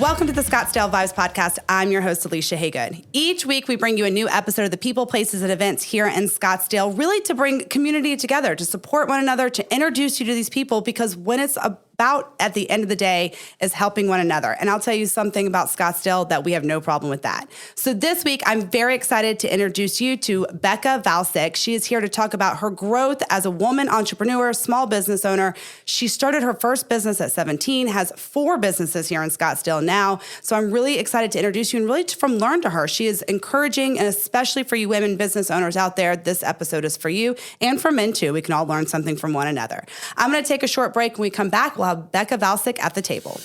Welcome to the Scottsdale Vibes Podcast. I'm your host, Alicia Haygood. Each week, we bring you a new episode of the people, places, and events here in Scottsdale, really to bring community together, to support one another, to introduce you to these people, because when it's about at the end of the day is helping one another. And I'll tell you something about Scottsdale that we have no problem with that. So this week, I'm very excited to introduce you to Becca Valcik. She is here to talk about her growth as a woman entrepreneur, small business owner. She started her first business at 17, has 4 businesses here in Scottsdale now. So I'm really excited to introduce you and really from learn to her. She is encouraging, and especially for you women business owners out there, this episode is for you, and for men too. We can all learn something from one another. I'm going to take a short break. When we come back, we'll have Becca Valcik at the table.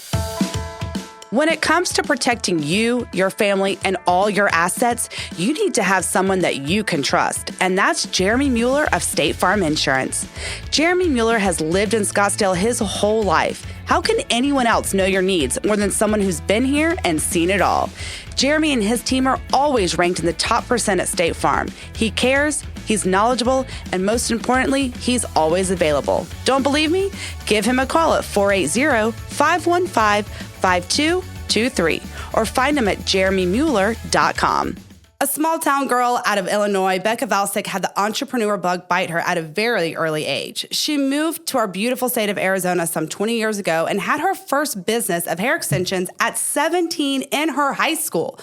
When it comes to protecting you, your family, and all your assets, you need to have someone that you can trust. And that's Jeremy Mueller of State Farm Insurance. Jeremy Mueller has lived in Scottsdale his whole life. How can anyone else know your needs more than someone who's been here and seen it all? Jeremy and his team are always ranked in the top % at State Farm. He cares, he's knowledgeable, and most importantly, he's always available. Don't believe me? Give him a call at 480-515-5223 or find him at jeremymueller.com. A small town girl out of Illinois, Becca Valcik had the entrepreneur bug bite her at a very early age. She moved to our beautiful state of Arizona some 20 years ago and had her first business of hair extensions at 17 in her high school.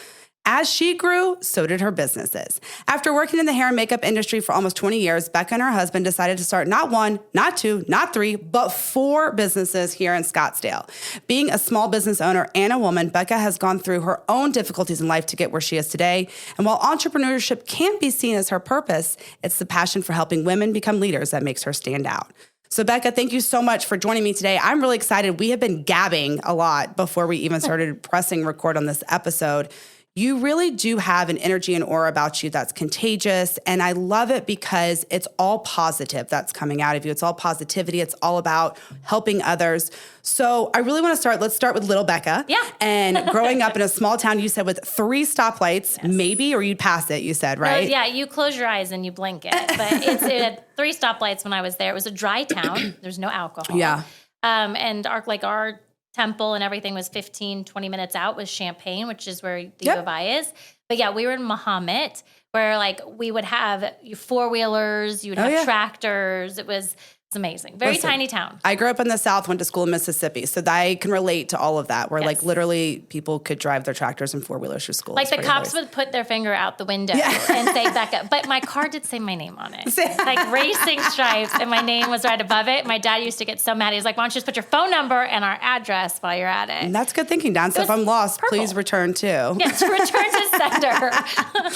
As she grew, so did her businesses. After working in the hair and makeup industry for almost 20 years, Becca and her husband decided to start not 1, not 2, not 3, but 4 businesses here in Scottsdale. Being a small business owner and a woman, Becca has gone through her own difficulties in life to get where she is today. And while entrepreneurship can't be seen as her purpose, it's the passion for helping women become leaders that makes her stand out. So Becca, thank you so much for joining me today. I'm really excited. We have been gabbing a lot before we even started pressing record on this episode. You really do have an energy and aura about you that's contagious, and I love it because it's all positive that's coming out of you. It's all positivity. It's all about helping others. So I really want to let's start with little Becca. Yeah. And growing up in a small town, you said with 3 stoplights, yes. Maybe, or you'd pass it, you said, right? No, yeah, you close your eyes and you blink it. But it had 3 stoplights when I was there. It was a dry town. There's no alcohol. Yeah. And our temple and everything was 15, 20 minutes out was Champaign, which is where the U of I is. But yeah, we were in Mahomet, where we would have 4-wheelers, you would have tractors. It's amazing. Very tiny town. I grew up in the South, went to school in Mississippi, so I can relate to all of that, where literally people could drive their tractors and 4-wheelers to school. The cops would put their finger out the window and say Becca. But my car did say my name on it. Racing stripes, and my name was right above it. My dad used to get so mad. He was like, why don't you just put your phone number and our address while you're at it? And that's good thinking, Don. So if I'm lost, please return to. Yes, return to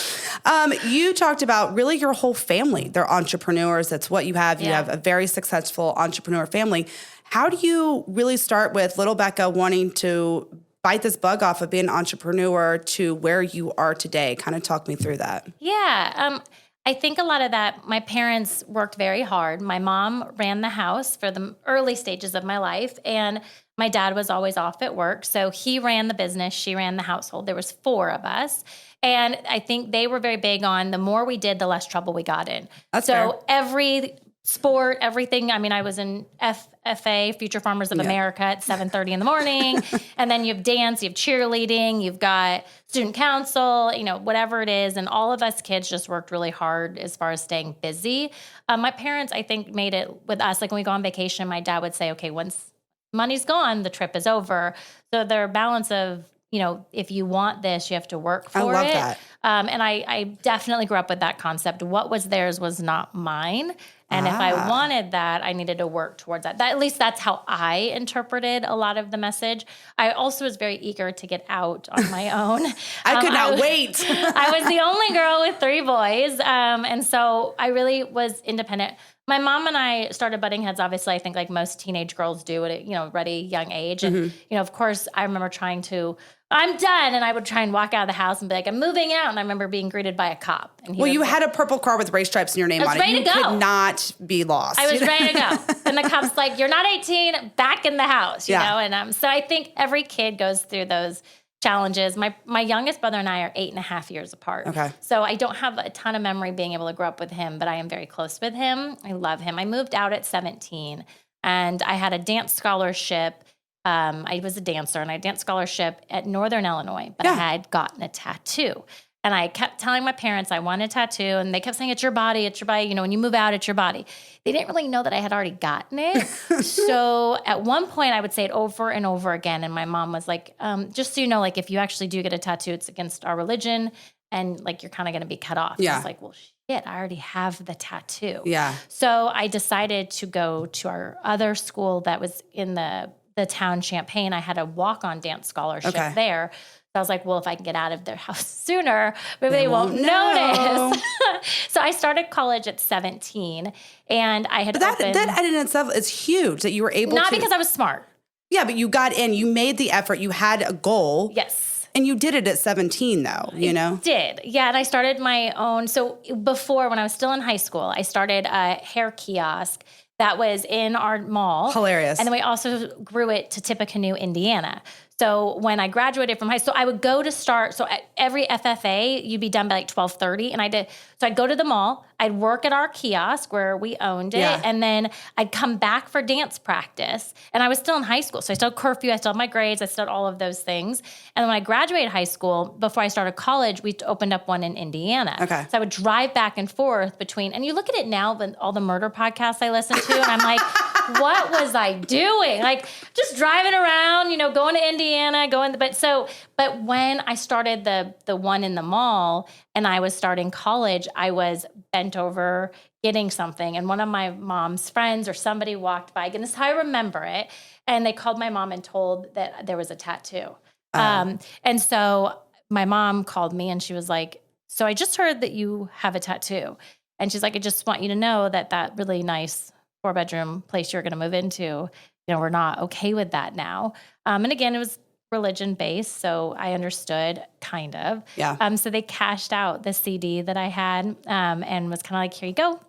sender. You talked about really your whole family. They're entrepreneurs. That's what you have. You have a very successful entrepreneur family. How do you really start with little Becca wanting to bite this bug off of being an entrepreneur to where you are today? Kind of talk me through that. Yeah. I think a lot of that, my parents worked very hard. My mom ran the house for the early stages of my life, and my dad was always off at work. So he ran the business, she ran the household. There was 4 of us. And I think they were very big on the more we did, the less trouble we got in. That's fair. Every sport, everything. I mean, I was in FFA, Future Farmers of America, at 7:30 in the morning. And then you have dance, you have cheerleading, you've got student council, whatever it is. And all of us kids just worked really hard as far as staying busy. My parents, I think, made it with us. When we go on vacation, my dad would say, okay, once money's gone, the trip is over. So their balance of, if you want this, you have to work for it. I love that. And I definitely grew up with that concept. What was theirs was not mine. And if I wanted that, I needed to work towards that. At least that's how I interpreted a lot of the message. I also was very eager to get out on my own. I could not wait. I was the only girl with 3 boys. And so I really was independent. My mom and I started butting heads, obviously, I think like most teenage girls do at a really young age. And, of course, I remember trying to, I'm done. And I would try and walk out of the house and be like, I'm moving out. And I remember being greeted by a cop. And you had a purple car with race stripes in your name on it. You could not be lost. I was ready to go. And the cop's like, you're not 18, back in the house, you know? And so I think every kid goes through those challenges. My youngest brother and I are 8.5 years apart. Okay. So I don't have a ton of memory being able to grow up with him, but I am very close with him. I love him. I moved out at 17 and I had a dance scholarship I was a dancer and I had dance scholarship at Northern Illinois, but I had gotten a tattoo. And I kept telling my parents I want a tattoo, and they kept saying, it's your body, it's your body. You know, when you move out, it's your body. They didn't really know that I had already gotten it. So at one point I would say it over and over again. And my mom was like, just so you know, like if you actually do get a tattoo, it's against our religion and like you're kind of going to be cut off. Yeah. I was like, well, shit, I already have the tattoo. Yeah. So I decided to go to our other school that was in the town Champaign. I had a walk-on dance scholarship there. I was like, well, if I can get out of their house sooner, maybe they won't notice. So I started college at 17, and I had opened. That in itself is huge that you were able to. Not because I was smart. Yeah, but you got in, you made the effort, you had a goal. Yes. And you did it at 17, though, you know? I did. Yeah, and I started my own. So before, when I was still in high school, I started a hair kiosk that was in our mall. Hilarious. And then we also grew it to Tippecanoe, Indiana. So when I graduated from high school, I would go to start. So at every FFA, you'd be done by like 12:30. And I did. So I'd go to the mall. I'd work at our kiosk where we owned it. Yeah. And then I'd come back for dance practice. And I was still in high school. So I still had curfew. I still had my grades. I still had all of those things. And then when I graduated high school, before I started college, we opened up one in Indiana. Okay. So I would drive back and forth between, and you look at it now, all the murder podcasts I listen to, and I'm like, what was I doing? Like just driving around, you know, going to Indiana, but when I started the one in the mall and I was starting college, I was bent over getting something. And one of my mom's friends or somebody walked by, and this is how I remember it. And they called my mom and told that there was a tattoo. And so my mom called me and she was like, so I just heard that you have a tattoo. And she's like, I just want you to know that really nice 4-bedroom place you're going to move into, you know, we're not okay with that now. And again, it was religion based, so I understood kind of. Yeah. So they cashed out the CD that I had, and was kind of like, here you go.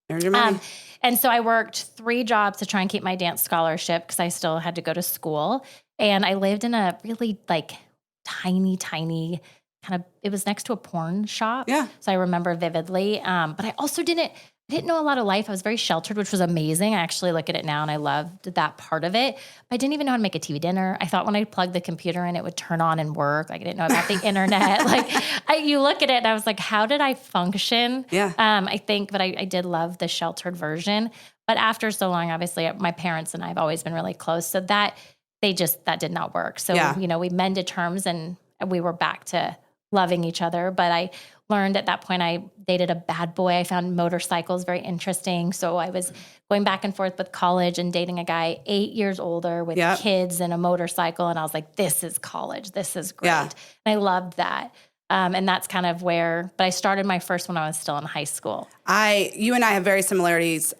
There's your money. And so I worked 3 jobs to try and keep my dance scholarship because I still had to go to school. And I lived in a really like tiny kind of, it was next to a porn shop. Yeah. So I remember vividly. But I also didn't know a lot of life. I was very sheltered, which was amazing. I actually look at it now and I loved that part of it. But I didn't even know how to make a TV dinner. I thought when I plugged the computer in, it would turn on and work. Like I didn't know about the internet. You look at it and I was like, how did I function? Yeah. I think, but I did love the sheltered version. But after so long, obviously my parents and I have always been really close. So that did not work. So, you know, we mended terms and we were back to loving each other. But I learned at that point I dated a bad boy. I found motorcycles very interesting. So I was going back and forth with college and dating a guy 8 years older with kids and a motorcycle. And I was like, this is college. This is great. Yeah. And I loved that. And that's kind of but I started my first when I was still in high school. You and I have very similarities.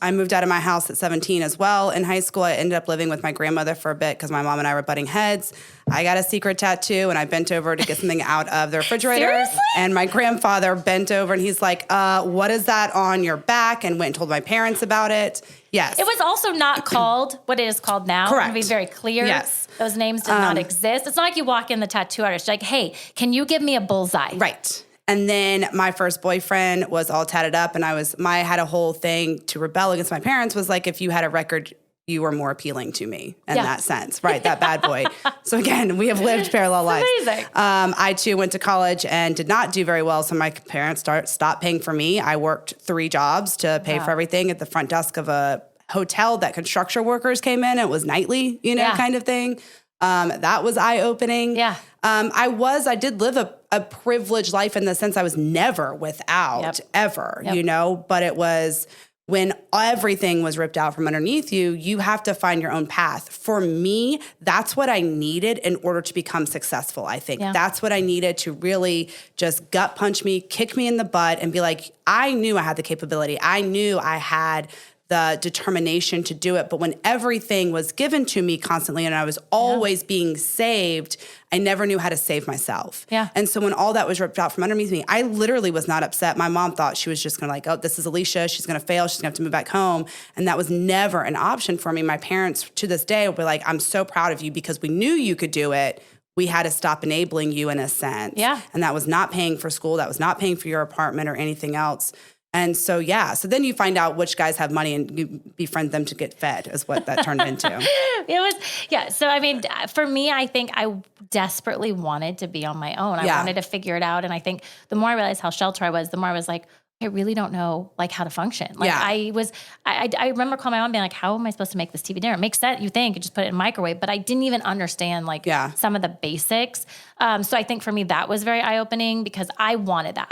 I moved out of my house at 17 as well. In high school, I ended up living with my grandmother for a bit because my mom and I were butting heads. I got a secret tattoo and I bent over to get something out of the refrigerator. Seriously? And my grandfather bent over and he's like, what is that on your back? And went and told my parents about it. Yes. It was also not called what it is called now. Correct. To be very clear. Yes. Those names did not exist. It's not like you walk in the tattoo artist, you're like, hey, can you give me a bullseye? Right. And then my first boyfriend was all tatted up and I had a whole thing to rebel against my parents was like, if you had a record, you were more appealing to me in that sense. Right. That bad boy. So again, we have lived parallel lives. Amazing. I too went to college and did not do very well. So my parents stopped paying for me. I worked 3 jobs to pay for everything at the front desk of a hotel that construction workers came in. It was nightly, kind of thing. That was eye-opening. Yeah. I did live a privileged life in the sense I was never without ever, but it was when everything was ripped out from underneath you, you have to find your own path. For me, that's what I needed in order to become successful, I think. Yeah. That's what I needed to really just gut punch me, kick me in the butt, and be like, I knew I had the capability. I knew I had the determination to do it. But when everything was given to me constantly and I was always being saved, I never knew how to save myself. Yeah. And so when all that was ripped out from underneath me, I literally was not upset. My mom thought she was just going to like, oh, this is Alicia. She's going to fail. She's going to have to move back home. And that was never an option for me. My parents to this day will be like, I'm so proud of you because we knew you could do it. We had to stop enabling you in a sense. Yeah. And that was not paying for school. That was not paying for your apartment or anything else. And so, so then you find out which guys have money and you befriend them to get fed is what that turned into. So, I mean, for me, I think I desperately wanted to be on my own. I wanted to figure it out. And I think the more I realized how sheltered I was, the more I was like, I really don't know like how to function. Like I remember calling my mom being like, how am I supposed to make this TV dinner? It makes sense. You think you just put it in a microwave, but I didn't even understand like some of the basics. So I think for me, that was very eye-opening because I wanted that.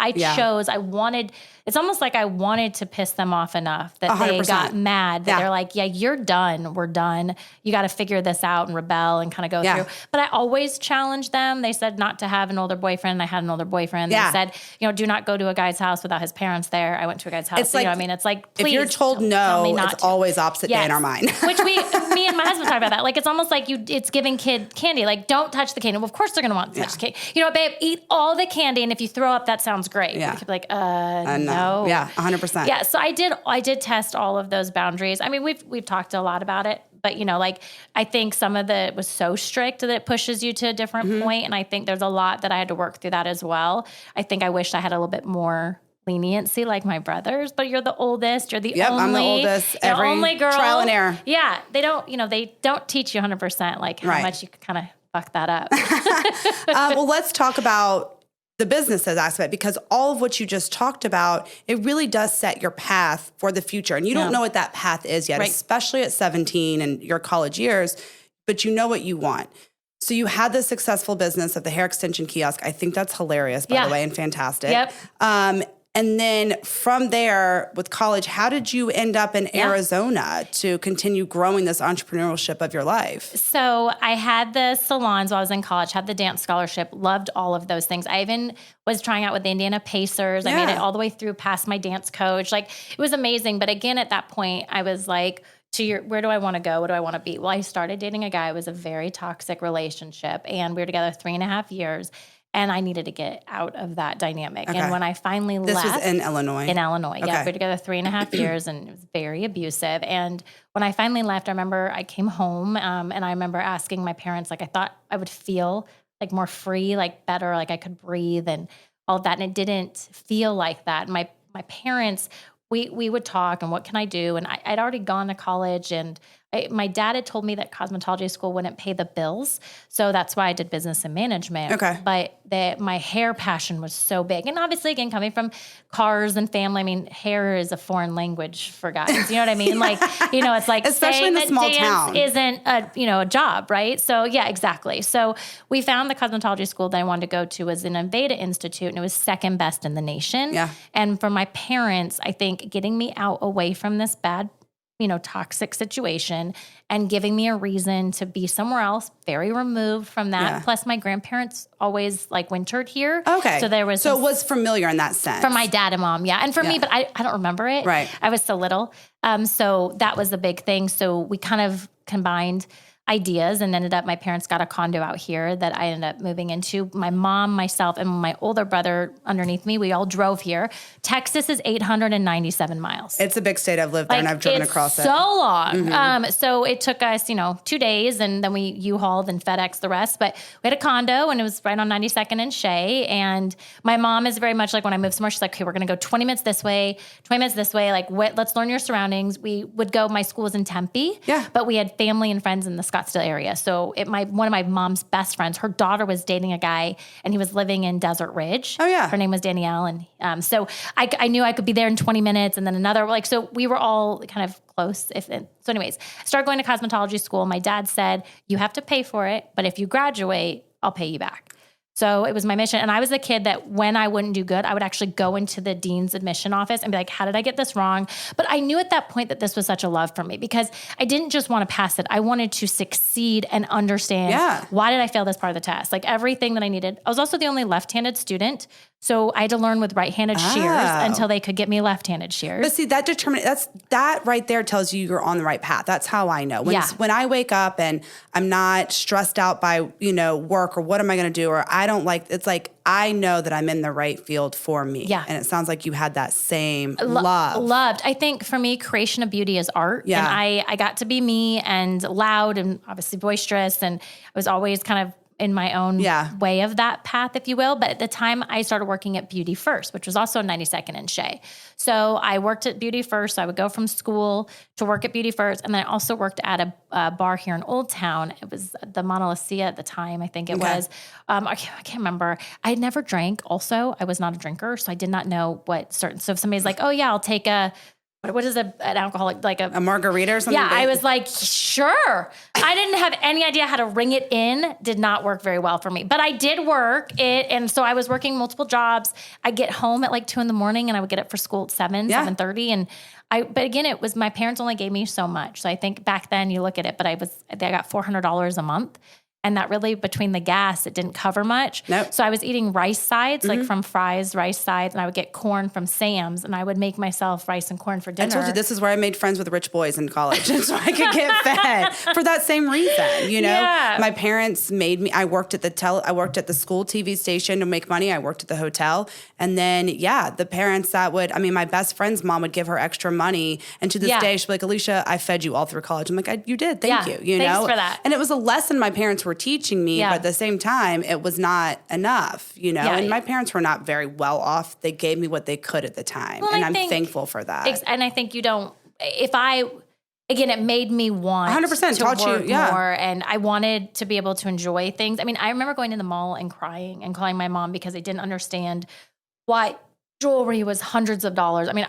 It's almost like I wanted to piss them off enough that 100%. They got mad that they're like, you're done. We're done. You got to figure this out and rebel and kind of go through. But I always challenged them. They said not to have an older boyfriend. I had an older boyfriend. They said, do not go to a guy's house without his parents there. I went to a guy's house. It's like, it's like, please. If you're told no, it's always opposite day in our mind. Which me and my husband talk about that. Like, it's almost like it's giving kid candy. Like, don't touch the candy. Well, of course they're going to want to touch the candy. You know what, babe, eat all the candy. And if you throw up, that sounds great. Yeah. You could be like, no. Yeah, 100%. Yeah, so I did test all of those boundaries. I mean, we've talked a lot about it, but like I think some of it was so strict that it pushes you to a different point, and I think there's a lot that I had to work through that as well. I think I wished I had a little bit more leniency like my brothers, but you're the oldest, you're the only. I'm the oldest. Every only girl. Trial and error. Yeah, they don't teach you 100% like how much you could kind of fuck that up. Well, let's talk about the businesses aspect, because all of what you just talked about, it really does set your path for the future. And you don't know what that path is yet, especially at 17 and your college years, but you know what you want. So you had this successful business of the hair extension kiosk. I think that's hilarious, by the way, and fantastic. Yep. And then from there with college, how did you end up in Arizona to continue growing this entrepreneurship of your life? So I had the salons while I was in college, had the dance scholarship, loved all of those things. I even was trying out with the Indiana Pacers. I made it all the way through past my dance coach. Like, it was amazing. But again, at that point, I was like, where do I want to go? What do I want to be? Well, I started dating a guy. It was a very toxic relationship, and we were together 3.5 years. And I needed to get out of that dynamic. Okay. And when I finally left. This was in Illinois? In Illinois, yeah. We were together 3.5 years, and it was very abusive. And when I finally left, I remember I came home, and I remember asking my parents, like, I thought I would feel like more free, like better, like I could breathe and all of that. And it didn't feel like that. My parents, we would talk, and what can I do? And I'd already gone to college, and my dad had told me that cosmetology school wouldn't pay the bills. So that's why I did business and management. Okay. But my hair passion was so big. And obviously, again, coming from cars and family, I mean, hair is a foreign language for guys. You know what I mean? Like, it's like especially in a small town isn't a job, right? So yeah, exactly. So we found the cosmetology school that I wanted to go to was in Aveda Institute, and it was second best in the nation. Yeah. And for my parents, I think getting me out away from this bad toxic situation and giving me a reason to be somewhere else, very removed from that. Yeah. Plus, my grandparents always wintered here. Okay. So it was familiar in that sense. For my dad and mom, yeah. And for me, but I don't remember it. Right. I was so little. So that was a big thing. So we kind of combined ideas and ended up, my parents got a condo out here that I ended up moving into. My mom, myself, and my older brother underneath me, we all drove here. Texas is 897 miles. It's a big state. I've lived there and I've driven across it. So long. Mm-hmm. So it took us, 2 days, and then we U-hauled and FedEx the rest. But we had a condo, and it was right on 92nd and Shea. And my mom is very much like, when I move somewhere, she's like, okay, we're going to go 20 minutes this way, 20 minutes this way. Like, let's learn your surroundings. We would go, my school was in Tempe. Yeah. But we had family and friends in the Scottsdale area. So one of my mom's best friends, her daughter was dating a guy, and he was living in Desert Ridge. Oh yeah. Her name was Danielle. And so I knew I could be there in 20 minutes, and then another, so we were all kind of close. So anyways, I started going to cosmetology school. My dad said, you have to pay for it, but if you graduate, I'll pay you back. So it was my mission. And I was a kid that when I wouldn't do good, I would actually go into the dean's admission office and be like, how did I get this wrong? But I knew at that point that this was such a love for me, because I didn't just want to pass it. I wanted to succeed and understand why did I fail this part of the test? Like, everything that I needed. I was also the only left-handed student. So I had to learn with right-handed shears until they could get me left-handed shears. But see, that right there tells you you're on the right path. That's how I know. When I wake up and I'm not stressed out by, work or what am I going to do, or it's like, I know that I'm in the right field for me. Yeah. And it sounds like you had that same love. Loved. I think for me, creation of beauty is art. Yeah. And I got to be me, and loud and obviously boisterous. And I was always kind of in my own way of that path, if you will. But at the time I started working at Beauty First, which was also 92nd and Shea. So I worked at Beauty First. So I would go from school to work at Beauty First. And then I also worked at a bar here in Old Town. It was the Mauna Lucia at the time, I think it was. I can't remember. I had never drank also. I was not a drinker. So I did not know what certain, so if somebody's like, oh yeah, I'll take what is an alcoholic, like a margarita or something? Yeah, I was like, sure. I didn't have any idea how to ring it in. Did not work very well for me. But I did work it. And so I was working multiple jobs. I get home at like 2 a.m. and I would get up for school at 7:30. And but again, it was, my parents only gave me so much. So I think back then you look at it, but I got $400 a month. And that really, between the gas, it didn't cover much. Nope. So I was eating rice sides, like from Fry's rice sides, and I would get corn from Sam's, and I would make myself rice and corn for dinner. I told you this is where I made friends with rich boys in college, so I could get fed for that same reason. You know, my parents made me. I worked at the school TV station to make money. I worked at the hotel, and then the parents that would. I mean, my best friend's mom would give her extra money, and to this day she'd be like, "Alicia, I fed you all through college." I'm like, "You did, thank you." You Thanks know, for that. And it was a lesson my parents were teaching me, but at the same time, it was not enough, you know, and my parents were not very well off. They gave me what they could at the time, and I'm thankful for that. And I think again, it made me want 100% to taught work you, more, and I wanted to be able to enjoy things. I mean, I remember going to the mall and crying and calling my mom because I didn't understand why jewelry was hundreds of dollars. I mean,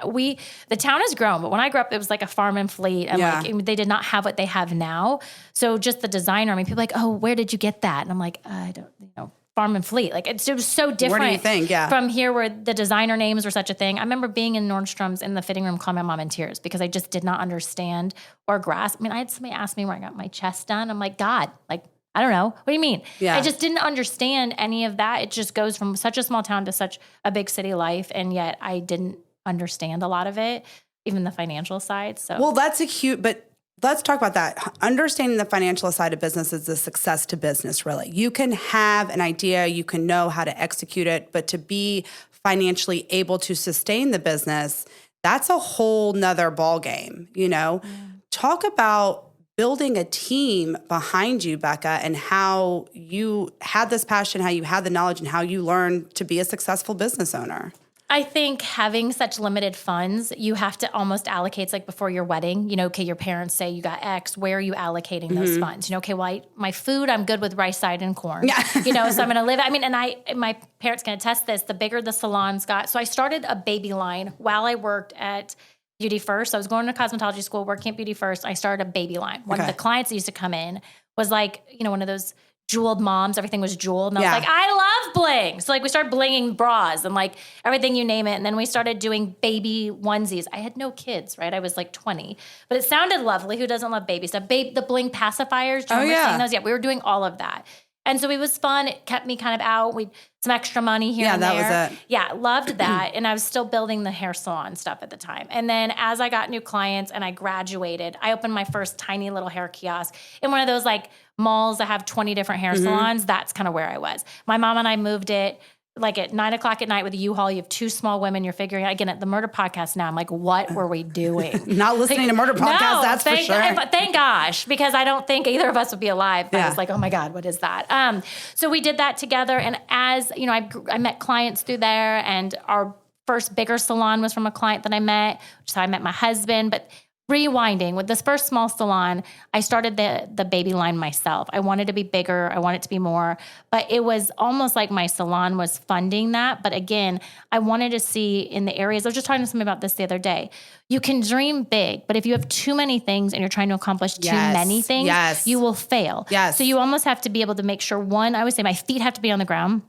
the town has grown, but when I grew up, it was like a farm and fleet, and they did not have what they have now. So just the designer, I mean, people are like, oh, where did you get that? And I'm like, I don't, farm and fleet. Like it was so different. What do you think? Yeah. From here where the designer names were such a thing. I remember being in Nordstrom's in the fitting room calling my mom in tears because I just did not understand or grasp. I mean, I had somebody ask me where I got my chest done. I'm like, God, like, I don't know. What do you mean? Yeah. I just didn't understand any of that. It just goes from such a small town to such a big city life. And yet I didn't understand a lot of it, even the financial side. So, well, but let's talk about that. Understanding the financial side of business is the success to business, really. You can have an idea, you can know how to execute it, but to be financially able to sustain the business, that's a whole nother ball game, you know? Yeah. Talk about building a team behind you, Becca, and how you had this passion, how you had the knowledge, and how you learned to be a successful business owner. I think having such limited funds, you have to almost allocate. It's like before your wedding, okay, your parents say you got X, where are you allocating those funds? Okay, well, my food, I'm good with rice side and corn. Yeah. So I'm going to live. I mean, and my parents can attest this, the bigger the salons got. So I started a baby line while I worked at Beauty First. I was going to cosmetology school, working at Beauty First. I started a baby line. One of the clients that used to come in was like, one of those jeweled moms. Everything was jeweled. And I was like, I love bling. So like we started blinging bras and like everything, you name it. And then we started doing baby onesies. I had no kids, right? I was like 20, but it sounded lovely. Who doesn't love baby stuff? The bling pacifiers. Do you remember seeing those? Yeah, we were doing all of that. And so it was fun. It kept me kind of out. We some extra money here and there. Yeah, that was it. Yeah, loved that. And I was still building the hair salon stuff at the time. And then as I got new clients and I graduated, I opened my first tiny little hair kiosk in one of those like malls that have 20 different hair salons. That's kind of where I was. My mom and I moved it like at 9:00 at night with a U-Haul. You have two small women. You're figuring out, again, at the murder podcast now, I'm like, what were we doing? Not listening to murder podcasts, that's for sure. Thank gosh, because I don't think either of us would be alive. I was like, oh my God, what is that? So we did that together. And as, I met clients through there, and our first bigger salon was from a client that I met, which is how I met my husband. But rewinding, with this first small salon, I started the baby line myself. I wanted to be bigger. I wanted to be more, but it was almost like my salon was funding that. But again, I wanted to see in the areas, I was just talking to somebody about this the other day. You can dream big, but if you have too many things and you're trying to accomplish too many things, you will fail. Yes. So you almost have to be able to make sure, one, I would say my feet have to be on the ground,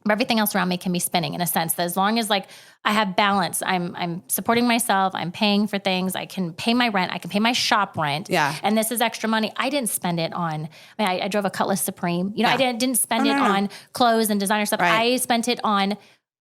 but everything else around me can be spinning, in a sense that as long as like I have balance, I'm supporting myself, I'm paying for things, I can pay my rent, I can pay my shop rent. Yeah. And this is extra money. I didn't spend it on, I drove a Cutlass Supreme. I didn't spend it on clothes and designer stuff. Right. I spent it on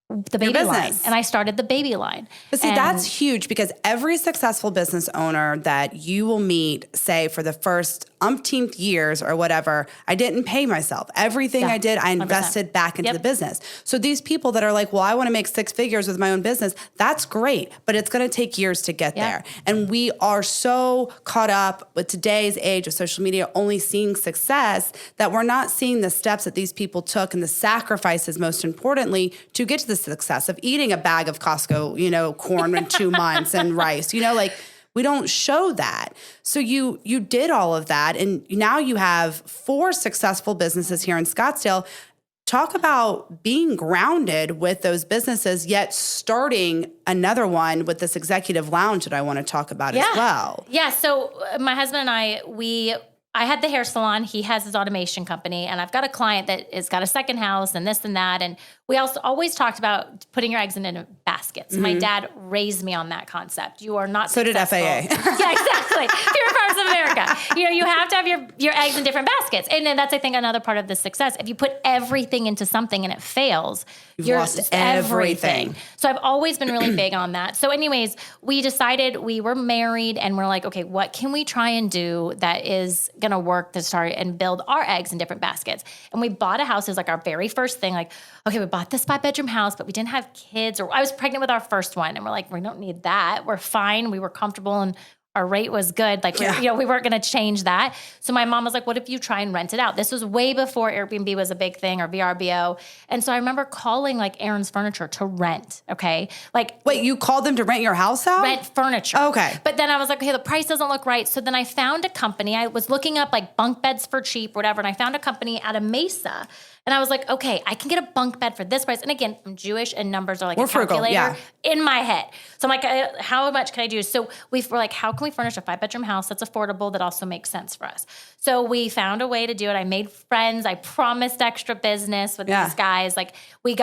the baby line, and I started the baby line. But see, that's huge, because every successful business owner that you will meet, say for the first umpteenth years or whatever, I didn't pay myself. Everything I did, I invested 100%. Back into the business. So these people that are like, well, I want to make 6 figures with my own business, that's great, but it's going to take years to get there. And we are so caught up with today's age of social media, only seeing success, that we're not seeing the steps that these people took and the sacrifices, most importantly, to get to the success of eating a bag of Costco, corn in 2 months and rice, like, we don't show that. So you did all of that, and now you have 4 successful businesses here in Scottsdale. Talk about being grounded with those businesses, yet starting another one with this executive lounge that I want to talk about as well. Yeah. So my husband and I had the hair salon. He has his automation company, and I've got a client that has got a second house and this and that. And we also always talked about putting your eggs in baskets. My dad raised me on that concept. You are not so successful. Did FAA. Yeah, exactly. Pure Farms of America. You have to have your eggs in different baskets. And then that's, I think, another part of the success. If you put everything into something and it fails, you've lost everything. So I've always been really big on that. So anyways, we decided, we were married, and we're like, okay, what can we try and do that is going to work to start and build our eggs in different baskets? And we bought a house. It was like our very first thing. Like, okay, we bought this 5-bedroom house, but we didn't have kids, or I was pregnant with our first one. And we're like, we don't need that. We're fine. We were comfortable, and our rate was good. Like, we weren't going to change that. So my mom was like, what if you try and rent it out? This was way before Airbnb was a big thing, or VRBO. And so I remember calling like Aaron's Furniture to rent. Okay. Like, wait, you called them to rent your house out? Rent furniture. Okay. But then I was like, okay, the price doesn't look right. So then I found a company. I was looking up like bunk beds for cheap, whatever. And I found a company out of Mesa. And I was like, okay, I can get a bunk bed for this price. And again, I'm Jewish, and numbers are like a calculator in my head. So I'm like, how much can I do? So we were like, how can we furnish a 5-bedroom house that's affordable, that also makes sense for us? So we found a way to do it. I made friends. I promised extra business with these guys. Like, we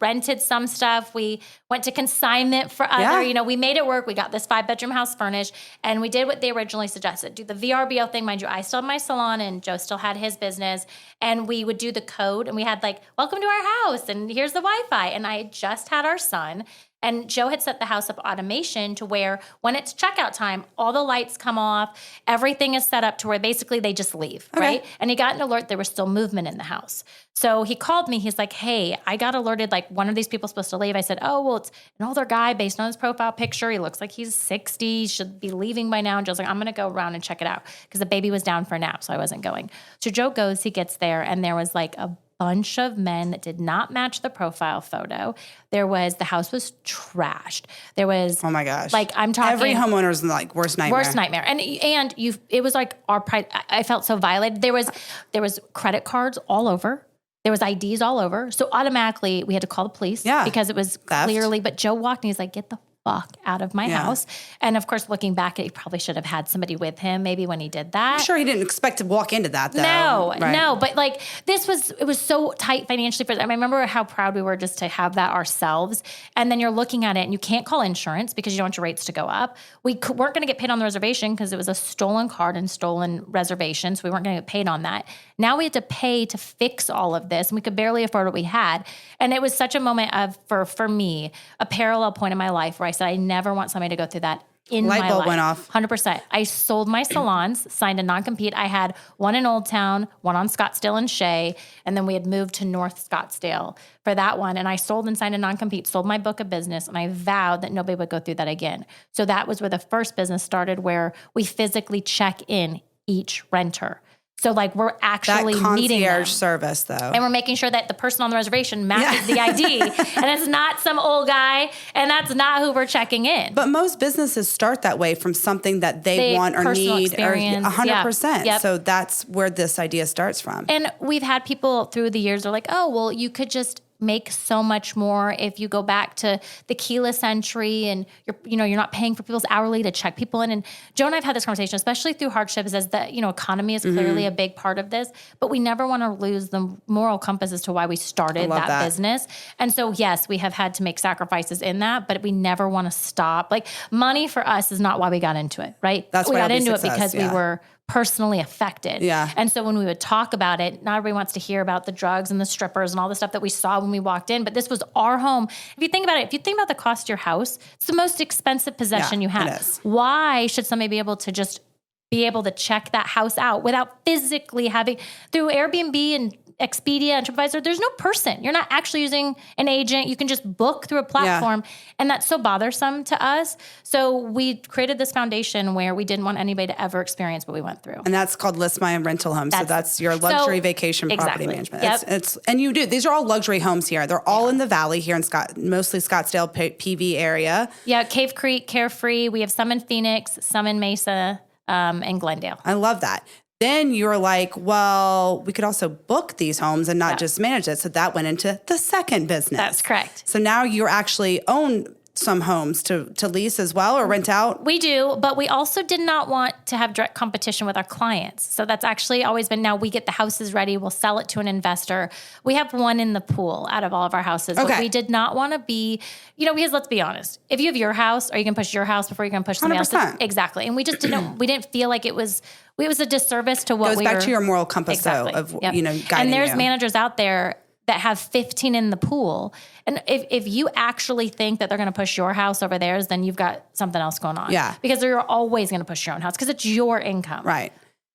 rented some stuff. We went to consignment for other, we made it work. We got this 5-bedroom house furnished, and we did what they originally suggested. Do the VRBO thing. Mind you, I still had my salon, and Joe still had his business, and we would do the code, and we had like, welcome to our house, and here's the Wi-Fi. And I had just had our son, and Joe had set the house up automation to where when it's checkout time, all the lights come off, everything is set up to where basically they just leave, right? And he got an alert there was still movement in the house. So he called me. He's like, hey, I got alerted, like one of these people's supposed to leave. I said, oh, well, it's an older guy based on his profile picture. He looks like he's 60, should be leaving by now. And Joe's like, I'm going to go around and check it out, because the baby was down for a nap, so I wasn't going. So Joe goes, he gets there, and there was like a bunch of men that did not match the profile photo. The house was trashed. There was, oh my gosh, like, I'm talking every homeowner's like worst nightmare. And it was like our pride. I felt so violated. There was credit cards all over. There was IDs all over. So automatically we had to call the police because it was clearly, but Joe walked and he's like, get the fuck out of my house. And of course, looking back, he probably should have had somebody with him maybe when he did that. I'm sure he didn't expect to walk into that though. No, but like it was so tight financially for them. I remember how proud we were just to have that ourselves. And then you're looking at it and you can't call insurance because you don't want your rates to go up. We weren't going to get paid on the reservation because it was a stolen card and stolen reservation. So we weren't going to get paid on that. Now we had to pay to fix all of this, and we could barely afford what we had. And it was such a moment of, for me, a parallel point in my life where I said, I never want somebody to go through that in my life. Light bulb went off. 100%. I sold my salons, signed a non-compete. I had one in Old Town, one on Scottsdale and Shea, and then we had moved to North Scottsdale for that one. And I sold and signed a non-compete, sold my book of business, and I vowed that nobody would go through that again. So that was where the first business started, where we physically check in each renter. So like we're actually that meeting them. Concierge service though. And we're making sure that the person on the reservation matches the ID, and it's not some old guy, and that's not who we're checking in. But most businesses start that way from something that they want or need, or 100%. Yep. So that's where this idea starts from. And we've had people through the years are like, oh, well, you could just make so much more if you go back to the keyless entry, and you're not paying for people's hourly to check people in. And Joe and I've had this conversation, especially through hardships, as the economy is clearly a big part of this, but we never want to lose the moral compass as to why we started that business. And so yes, we have had to make sacrifices in that, but we never want to stop. Like money for us is not why we got into it, right? That's we why got into it because we were personally affected. Yeah. And so when we would talk about it, not everybody wants to hear about the drugs and the strippers and all the stuff that we saw when we walked in, but this was our home. If you think about the cost of your house, it's the most expensive possession you have. It is. Why should somebody be able to just be able to check that house out without physically having, through Airbnb and Expedia and TripAdvisor, there's no person. You're not actually using an agent. You can just book through a platform. And that's so bothersome to us. So we created this foundation where we didn't want anybody to ever experience what we went through. And that's called List My Rental Home. So that's your luxury vacation property management. Yep. And you do. These are all luxury homes here. They're all in the valley here in mostly Scottsdale, PV area. Yeah, Cave Creek, Carefree. We have some in Phoenix, some in Mesa, and Glendale. I love that. Then you're like, well, we could also book these homes and not just manage it. So that went into the second business. That's correct. So now you actually own some homes to lease as well or rent out? We do, but we also did not want to have direct competition with our clients. So that's actually always been, now we get the houses ready, we'll sell it to an investor. We have one in the pool out of all of our houses. Okay. But we did not want to be, because let's be honest, if you have your house, are you going to push your house before you're going to push somebody 100%. else's? Exactly. And we just didn't feel like it was a disservice to what Goes back to your moral compass, though, of, guiding And there's you. managers out there that have 15 in the pool. And if you actually think that they're going to push your house over theirs, then you've got something else going on. Yeah. Because they're always going to push your own house because it's your income. Right.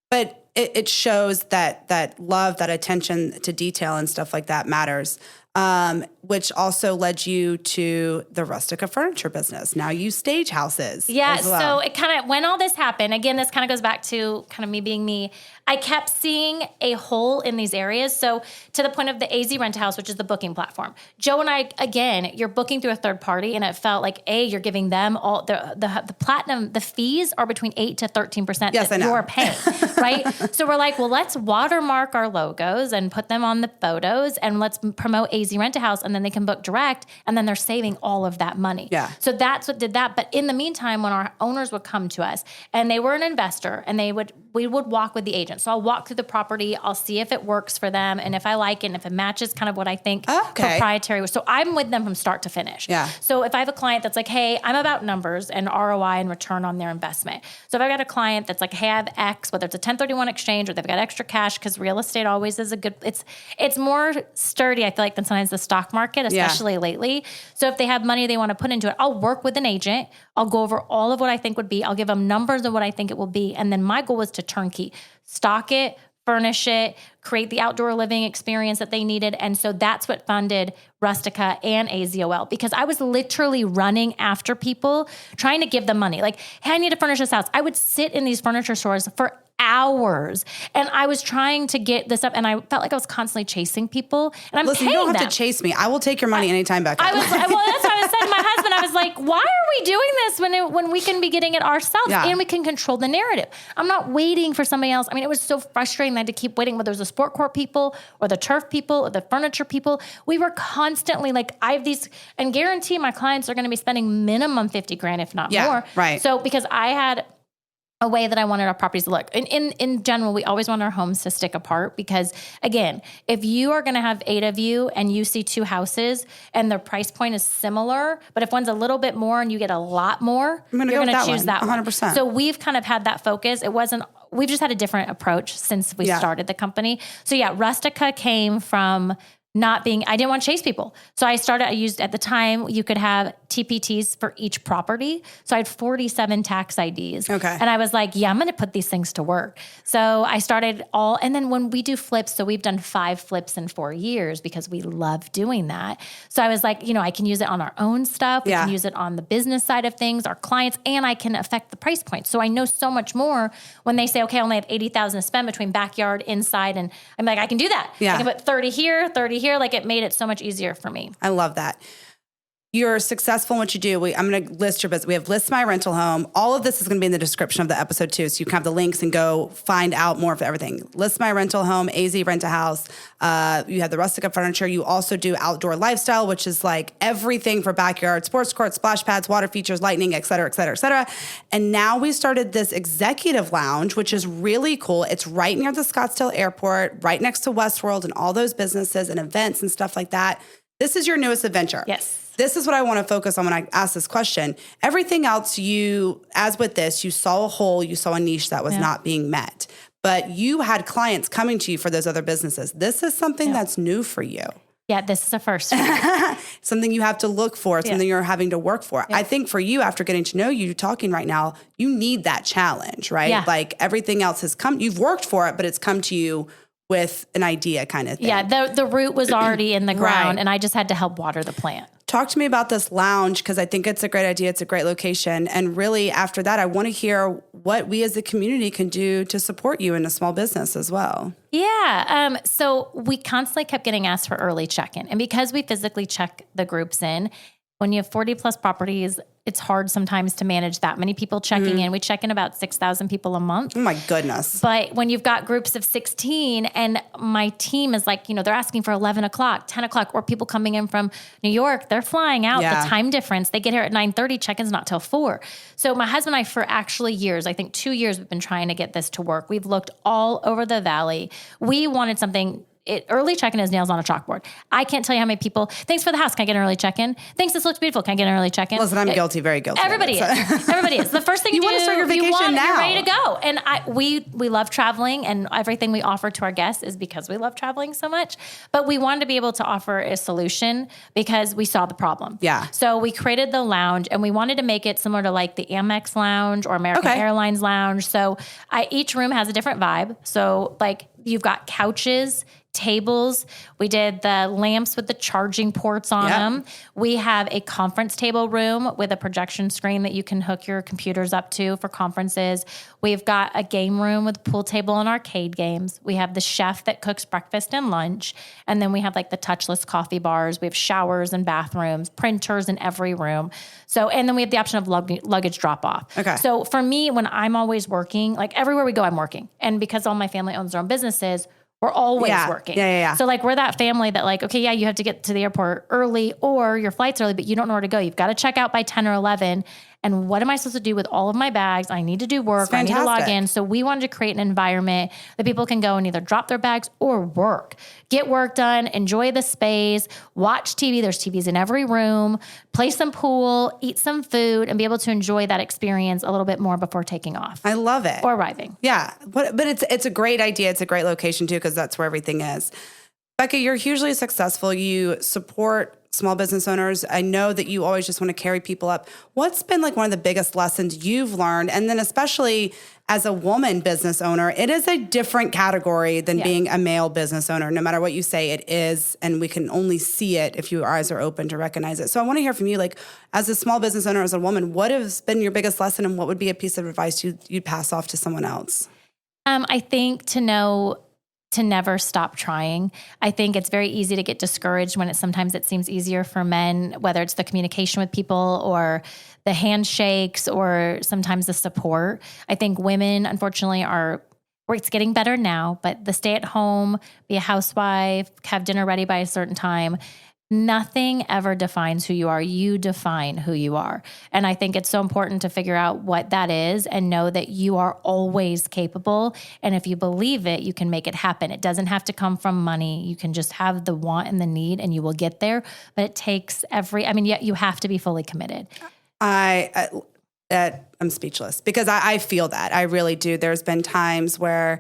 But it shows that love, that attention to detail and stuff like that matters, which also led you to the Rustica furniture business. Now you stage houses. Yeah. as well. So it kind of, when all this happened, again, this kind of goes back to kind of me being me. I kept seeing a hole in these areas. So to the point of the AZ Rentahouse, which is the booking platform. Joe and I, again, you're booking through a third party, and it felt like you're giving them all the platinum. The fees are between 8 to 13% that you're paying, right? So we're like, well, let's watermark our logos and put them on the photos, and let's promote AZ Rentahouse, and then they can book direct, and then they're saving all of that money. Yeah. So that's what did that. But in the meantime, when our owners would come to us, and they were an investor, and we would walk with the agent. So I'll walk through the property. I'll see if it works for them and if I like it and if it matches kind of what I think proprietary. So I'm with them from start to finish. Yeah. So if I have a client that's like, hey, I'm about numbers and ROI and return on their investment. So if I've got a client that's like, hey, I have X, whether it's a 1031 exchange or they've got extra cash, because real estate always is it's more sturdy, I feel like, than sometimes the stock market, especially lately. So if they have money they want to put into it, I'll work with an agent. I'll go over all of what I think would be. I'll give them numbers of what I think it will be. And then my goal was to turnkey, stock it, furnish it, create the outdoor living experience that they needed. And so that's what funded Rustica and AZOL, because I was literally running after people trying to give them money. Like, hey, I need to furnish this house. I would sit in these furniture stores for hours and I was trying to get this up, and I felt like I was constantly chasing people, and I'm Listen, paying you don't have them. to chase me. I will take your money anytime, Becca. Well, that's what I was saying to my husband. I was like, why are we doing this when we can be getting it ourselves and we can control the narrative? I'm not waiting for somebody else. I mean, it was so frustrating that I had to keep waiting, whether it was the sport court people or the turf people or the furniture people. We were constantly like, I have these, and guarantee my clients are going to be spending minimum $50,000, if not more. Right. So because I had a way that I wanted our properties to look. In general, we always want our homes to stick apart because, again, if you are going to have 8 of you and you see 2 houses and their price point is similar, but if one's a little bit more and you get a lot more, you're going to choose that 100%. one. So we've kind of had that focus. We've just had a different approach since we started the company. So Rustica came from I didn't want to chase people. So I used, at the time, you could have TPTs for each property. So I had 47 tax IDs. Okay. And I was like, I'm going to put these things to work. So I started and then when we do flips, so we've done 5 flips in 4 years because we love doing that. So I was like, I can use it on our own stuff. We can use it on the business side of things, our clients, and I can affect the price point. So I know so much more when they say, okay, I only have $80,000 to spend between backyard, inside. And I'm like, I can do that. Yeah. I can put 30 here, 30 here. Like, it made it so much easier for me. I love that. You're successful in what you do. I'm going to list your business. We have List My Rental Home. All of this is going to be in the description of the episode too, so you can have the links and go find out more of everything. List My Rental Home, AZ Rentahouse. You have the Rustica furniture. You also do outdoor lifestyle, which is like everything for backyard, sports courts, splash pads, water features, lighting, et cetera, et cetera, et cetera. And now we started this executive lounge, which is really cool. It's right near the Scottsdale airport, right next to Westworld and all those businesses and events and stuff like that. This is your newest adventure. Yes. This is what I want to focus on when I ask this question. Everything else as with this, you saw a hole, you saw a niche that was not being met. But you had clients coming to you for those other businesses. This is something that's new for you. Yeah, this is a first. Something you have to look for, something you're having to work for. I think for you, after getting to know you, talking right now, you need that challenge, right? Yeah. Like everything else has come, you've worked for it, but it's come to you with an idea kind of thing. Yeah, the root was already in the ground, Right. and I just had to help water the plant. Talk to me about this lounge, because I think it's a great idea. It's a great location. And really, after that, I want to hear what we as a community can do to support you in a small business as well. Yeah. So we constantly kept getting asked for early check-in. And because we physically check the groups in, when you have 40 plus properties, it's hard sometimes to manage that many people checking in. We check in about 6,000 people a month. Oh my goodness. But when you've got groups of 16 and my team is like, they're asking for 11 o'clock, 10 o'clock, or people coming in from New York, they're flying out, the time difference. They get here at 9:30, check-in's not till 4. So my husband and I, for actually years, I think 2 years, we've been trying to get this to work. We've looked all over the valley. We wanted something. Early check-in is nails on a chalkboard. I can't tell you how many people, thanks for the house. Can I get an early check-in? Thanks, this looks beautiful. Can I get an early check-in? Listen, I'm guilty, very guilty. Everybody is. Everybody is. The first thing you do, want to start your vacation now. You're ready to go. And we love traveling, and everything we offer to our guests is because we love traveling so much. But we wanted to be able to offer a solution because we saw the problem. Yeah. So we created the lounge, and we wanted to make it similar to like the Amex lounge or American Airlines lounge. So each room has a different vibe. So like you've got couches, tables. We did the lamps with the charging ports on them. We have a conference table room with a projection screen that you can hook your computers up to for conferences. We've got a game room with a pool table and arcade games. We have the chef that cooks breakfast and lunch. And then we have like the touchless coffee bars. We have showers and bathrooms, printers in every room. So, and then we have the option of luggage drop off. Okay. So for me, when I'm always working, like everywhere we go, I'm working. And because all my family owns their own businesses, we're always working. So like we're that family that like, okay, you have to get to the airport early or your flight's early, but you don't know where to go. You've got to check out by 10 or 11. And what am I supposed to do with all of my bags? I need to do work. I need to log in. So we wanted to create an environment that people can go and either drop their bags or work, get work done, enjoy the space, watch TV. There's TVs in every room, play some pool, eat some food, and be able to enjoy that experience a little bit more before taking off. I love it. Or arriving. Yeah. But it's a great idea. It's a great location too, because that's where everything is. Becca, you're hugely successful. You support small business owners. I know that you always just want to carry people up. What's been like one of the biggest lessons you've learned? And then especially as a woman business owner, it is a different category than being a male business owner. No matter what you say, it is. And we can only see it if your eyes are open to recognize it. So I want to hear from you, like as a small business owner, as a woman, what has been your biggest lesson and what would be a piece of advice you'd pass off to someone else? I think to never stop trying. I think it's very easy to get discouraged when sometimes it seems easier for men, whether it's the communication with people or the handshakes or sometimes the support. I think women, unfortunately, it's getting better now, but the stay at home, be a housewife, have dinner ready by a certain time, nothing ever defines who you are. You define who you are. And I think it's so important to figure out what that is and know that you are always capable. And if you believe it, you can make it happen. It doesn't have to come from money. You can just have the want and the need and you will get there. But it takes you have to be fully committed. I'm speechless because I feel that. I really do. There's been times where,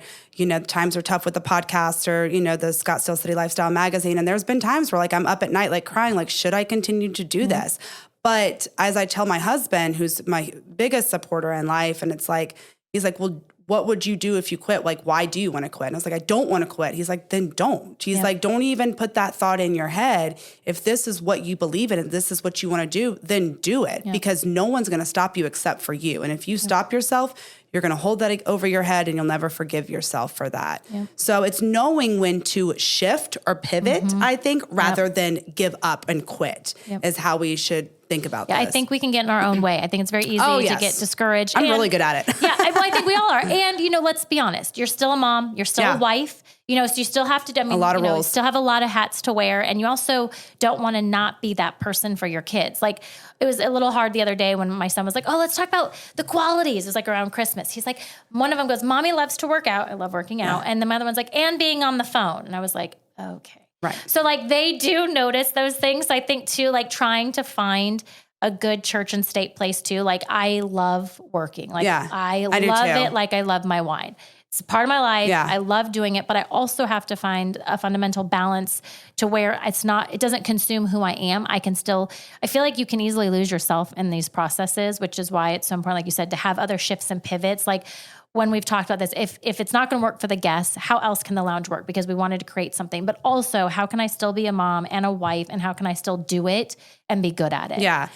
times are tough with the podcast or, the Scottsdale City Lifestyle magazine. And there's been times where like I'm up at night, like crying, like, should I continue to do this? But as I tell my husband, who's my biggest supporter in life, and it's like, he's like, well, what would you do if you quit? Like, why do you want to quit? And I was like, I don't want to quit. He's like, then don't. He's like, don't even put that thought in your head. If this is what you believe in and this is what you want to do, then do it because no one's going to stop you except for you. And if you stop yourself, you're going to hold that over your head and you'll never forgive yourself for that. So it's knowing when to shift or pivot, I think, rather than give up and quit is how we should think about this. I think we can get in our own way. I think it's very easy to get discouraged. I'm really good at it. I think we all are. And, let's be honest. You're still a mom. You're still a wife. So you still have to, a lot of roles. Still have a lot of hats to wear. And you also don't want to not be that person for your kids. Like it was a little hard the other day when my son was like, oh, let's talk about the qualities. It was like around Christmas. He's like, one of them goes, Mommy loves to work out. I love working out. And the other one's like, and being on the phone. And I was like, okay. Right. So like they do notice those things. I think too, like trying to find a good church and state place too. Like I love working. Like I love it. Like I love my wine. It's part of my life. Yeah. I love doing it, but I also have to find a fundamental balance to where it doesn't consume who I am. I feel like you can easily lose yourself in these processes, which is why it's so important, like you said, to have other shifts and pivots. Like when we've talked about this, if it's not going to work for the guests, how else can the lounge work? Because we wanted to create something, but also how can I still be a mom and a wife, and how can I still do it and be good at it? Yeah.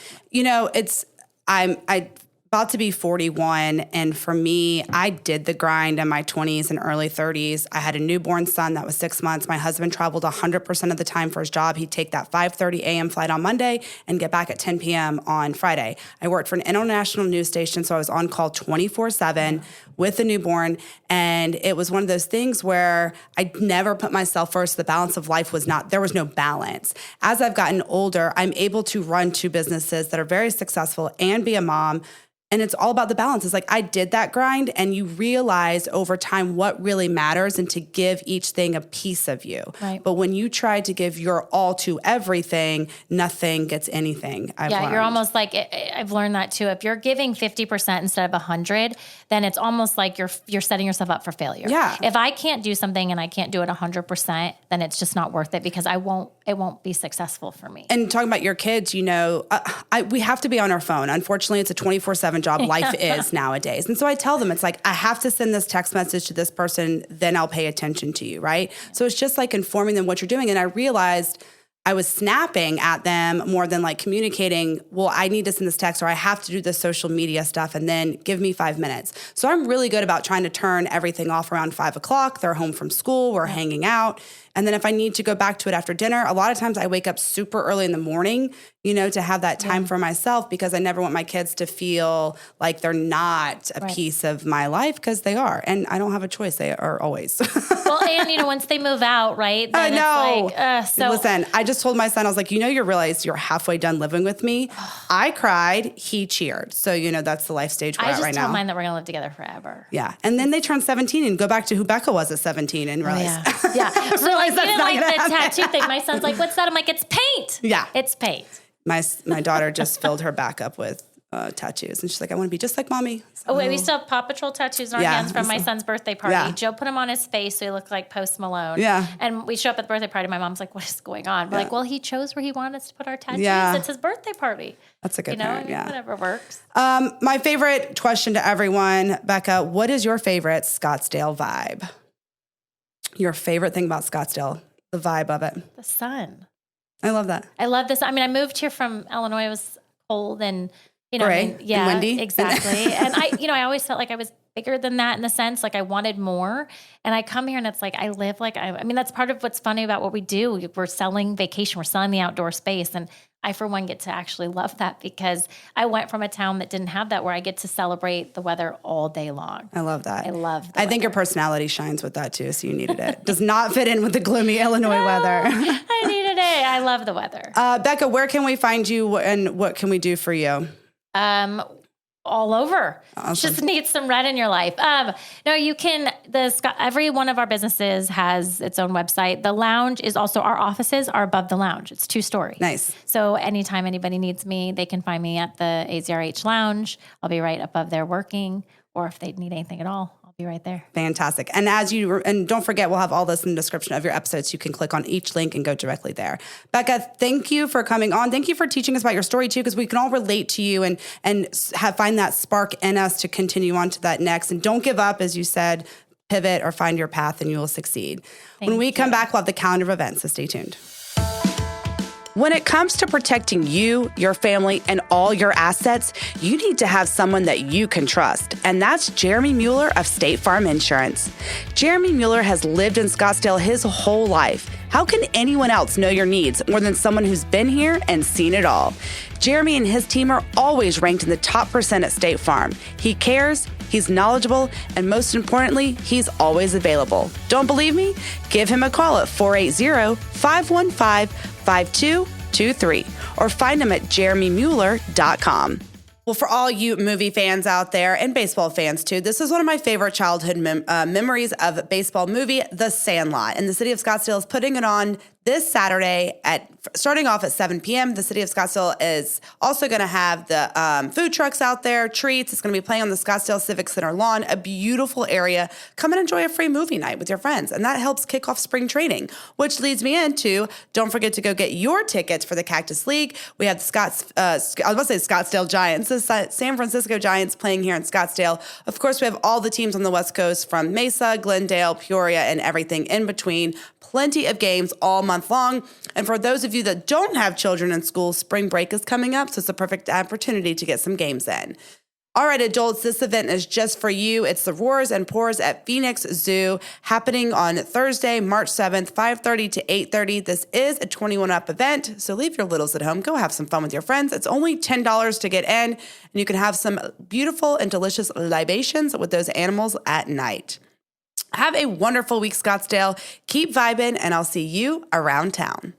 I'm about to be 41. And for me, I did the grind in my 20s and early 30s. I had a newborn son that was 6 months. My husband traveled 100% of the time for his job. He'd take that 5:30 a.m. flight on Monday and get back at 10 p.m. on Friday. I worked for an international news station, so I was on call 24/7 with a newborn. And it was one of those things where I never put myself first. The balance of life there was no balance. As I've gotten older, I'm able to run 2 businesses that are very successful and be a mom. And it's all about the balance. It's like I did that grind, and you realize over time what really matters and to give each thing a piece of you. Right. But when you try to give your all to everything, nothing gets anything. I've learned. You're almost like, I've learned that too. If you're giving 50% instead of 100, then it's almost like you're setting yourself up for failure. Yeah. If I can't do something and I can't do it 100%, then it's just not worth it, because it won't be successful for me. And talking about your kids, we have to be on our phone. Unfortunately, it's a 24/7 job. Life is nowadays. And so I tell them, it's like, I have to send this text message to this person, then I'll pay attention to you, right? So it's just like informing them what you're doing. And I realized I was snapping at them more than like communicating, well, I need to send this text, or I have to do this social media stuff, and then give me 5 minutes. So I'm really good about trying to turn everything off around 5 o'clock. They're home from school. We're hanging out. And then if I need to go back to it after dinner, a lot of times I wake up super early in the morning, to have that time for myself, because I never want my kids to feel like they're not a piece of my life, because they are. And I don't have a choice. They are always. Well, and once they move out, right? I know. It's like, Listen, I just told my son, I was like, you realize you're halfway done living with me. I cried. He cheered. So, that's the life stage we're at right now. I just told mine that we're going to live together forever. Yeah. And then they turn 17 and go back to who Becca was at 17 and realize. Yeah. So like, that's even not like gonna the happen. tattoo thing, my son's like, what's that? I'm like, it's paint. Yeah. It's paint. My daughter just filled her back up with tattoos. And she's like, I want to be just like mommy. So, we still have Paw Patrol tattoos on our hands from my son's birthday party. Yeah. Joe put them on his face so he looked like Post Malone. Yeah. And we show up at the birthday party. My mom's like, what is going on? We're like, well, he chose where he wanted us to put our tattoos. Yeah. It's his birthday party. That's a good parent, yeah. Whatever works. My favorite question to everyone, Becca, what is your favorite Scottsdale vibe? Your favorite thing about Scottsdale, the vibe of it? The sun. I love that. I love this. I mean, I moved here from Illinois. It was cold and, Gray and windy. Exactly. And I always felt like I was bigger than that, in the sense, like I wanted more. And I come here and it's like, I live like, I mean, that's part of what's funny about what we do. We're selling vacation. We're selling the outdoor space. And I, for one, get to actually love that, because I went from a town that didn't have that, where I get to celebrate the weather all day long. I love that. I love I think your personality shines with that too, so you needed it. Does not fit in with the gloomy Illinois weather. I needed it. I love the weather. Becca, where can we find you, and what can we do for you? All over. Awesome. Just need some red in your life. No, you can, every one of our businesses has its own website. The lounge is also, our offices are above the lounge. It's 2-story. Nice. So anytime anybody needs me, they can find me at the AZRH lounge. I'll be right above there working, or if they need anything at all, I'll be right there. Fantastic. And don't forget, we'll have all this in the description of your episodes. You can click on each link and go directly there. Becca, thank you for coming on. Thank you for teaching us about your story too, because we can all relate to you and find that spark in us to continue on to that next. And don't give up, as you said, pivot or find your path and you will succeed. When we come back, we'll have the calendar of events, so stay tuned. When it comes to protecting you, your family, and all your assets, you need to have someone that you can trust. And that's Jeremy Mueller of State Farm Insurance. Jeremy Mueller has lived in Scottsdale his whole life. How can anyone else know your needs more than someone who's been here and seen it all? Jeremy and his team are always ranked in the top % at State Farm. He cares, he's knowledgeable, and most importantly, he's always available. Don't believe me? Give him a call at 480-515-5223 or find him at jeremymueller.com. Well, for all you movie fans out there, and baseball fans too, this is one of my favorite childhood memories of a baseball movie, The Sandlot. And the city of Scottsdale is putting it on This Saturday starting off at 7 p.m., the city of Scottsdale is also going to have the food trucks out there, treats. It's going to be playing on the Scottsdale Civic Center lawn, a beautiful area. Come and enjoy a free movie night with your friends. And that helps kick off spring training, which leads me into, don't forget to go get your tickets for the Cactus League. We have the Scottsdale Giants, the San Francisco Giants playing here in Scottsdale. Of course, we have all the teams on the West Coast from Mesa, Glendale, Peoria, and everything in between. Plenty of games all month long. And for those of you that don't have children in school, spring break is coming up, so it's a perfect opportunity to get some games in. All right, adults, this event is just for you. It's the Roars and Pours at Phoenix Zoo, happening on Thursday, March 7th, 5:30 to 8:30. This is a 21-up event, so leave your littles at home. Go have some fun with your friends. It's only $10 to get in, and you can have some beautiful and delicious libations with those animals at night. Have a wonderful week, Scottsdale. Keep vibing, and I'll see you around town.